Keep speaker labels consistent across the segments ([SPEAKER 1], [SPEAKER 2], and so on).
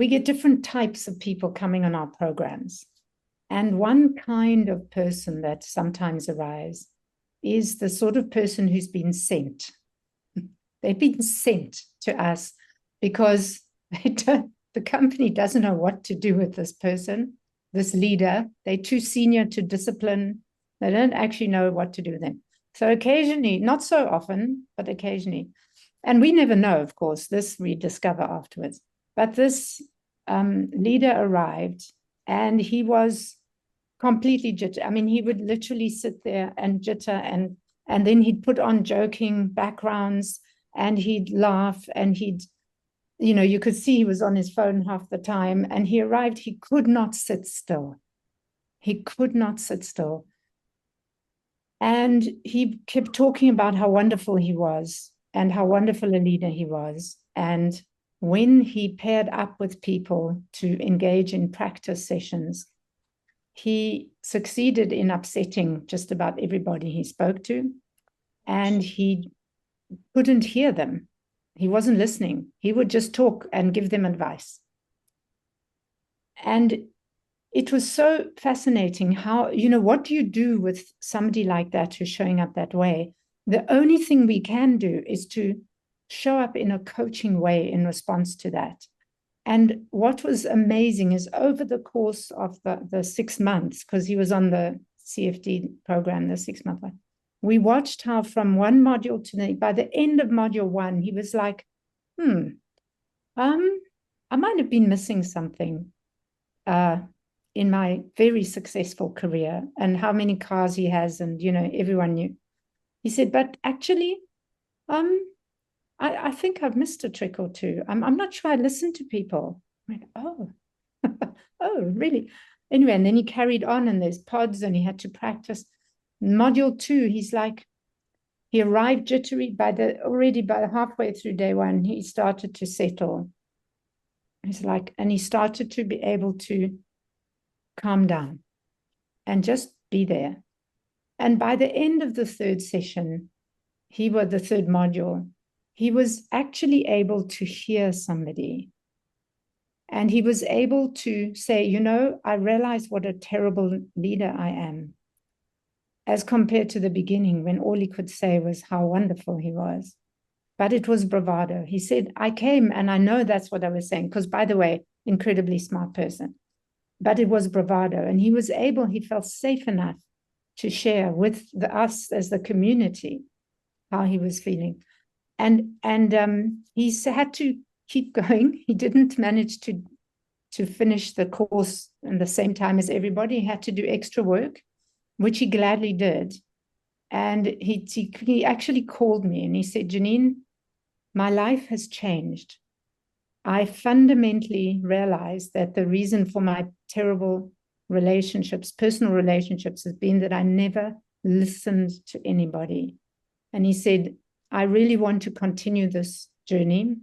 [SPEAKER 1] we get different types of people coming on our programs. And one kind of person that sometimes arrives is the sort of person who's been sent. They've been sent to us because the company doesn't know what to do with this person, this leader. They're too senior to discipline. They don't actually know what to do with them. So occasionally, not so often, but occasionally, and we never know, of course, this we discover afterwards. But this leader arrived and he was completely jitter. I mean, he would literally sit there and jitter, and then he'd put on joking backgrounds and he'd laugh and you could see he was on his phone half the time. And he arrived, he could not sit still. He could not sit still. And he kept talking about how wonderful he was and how wonderful a leader he was. And when he paired up with people to engage in practice sessions, he succeeded in upsetting just about everybody he spoke to. And he couldn't hear them. He wasn't listening. He would just talk and give them advice. And it was so fascinating how, what do you do with somebody like that who's showing up that way? The only thing we can do is to show up in a coaching way in response to that. And what was amazing is over the course of the 6 months, because he was on the CFD program, the 6-month one, we watched how from one module to by the end of module 1, he was like, I might have been missing something in my very successful career, and how many cars he has, and everyone knew. He said, but actually, I think I've missed a trick or two. I'm not sure I listen to people. I'm like, oh, oh, really? Anyway, and then he carried on, and there's pods, and he had to practice. Module 2, he's like, he arrived jittery already by halfway through day 1, he started to settle. He's like, and he started to be able to calm down and just be there. And by the end of the 3rd session, the 3rd module, he was actually able to hear somebody. And he was able to say, I realize what a terrible leader I am, as compared to the beginning when all he could say was how wonderful he was. But it was bravado. He said, I came and I know that's what I was saying, because, by the way, incredibly smart person. But it was bravado. And he felt safe enough to share with us as the community how he was feeling. And he had to keep going. He didn't manage to finish the course in the same time as everybody. He had to do extra work, which he gladly did. And he actually called me and he said, Janine, my life has changed. I fundamentally realized that the reason for my terrible relationships, personal relationships, has been that I never listened to anybody. And he said, I really want to continue this journey.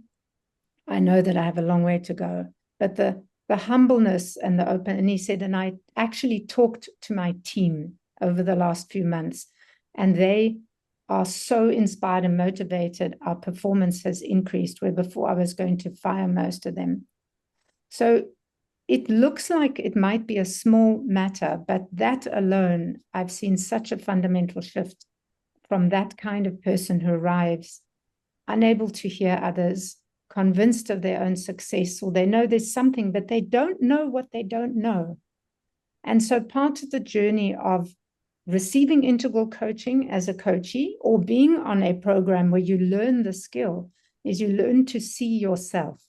[SPEAKER 1] I know that I have a long way to go, but the humbleness and the open, and he said, and I actually talked to my team over the last few months, and they are so inspired and motivated. Our performance has increased, where before I was going to fire most of them. So it looks like it might be a small matter, but that alone, I've seen such a fundamental shift from that kind of person who arrives unable to hear others, convinced of their own success, or they know there's something, but they don't know what they don't know. And so part of the journey of receiving integral coaching as a coachee, or being on a program where you learn the skill, is you learn to see yourself,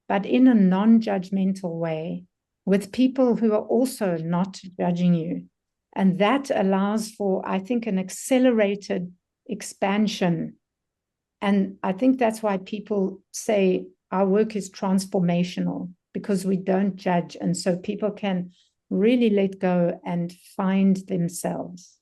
[SPEAKER 1] but in a non-judgmental way, with people who are also not judging you. And that allows for, I think, an accelerated expansion. And I think that's why people say our work is transformational, because we don't judge. And so people can really let go and find themselves.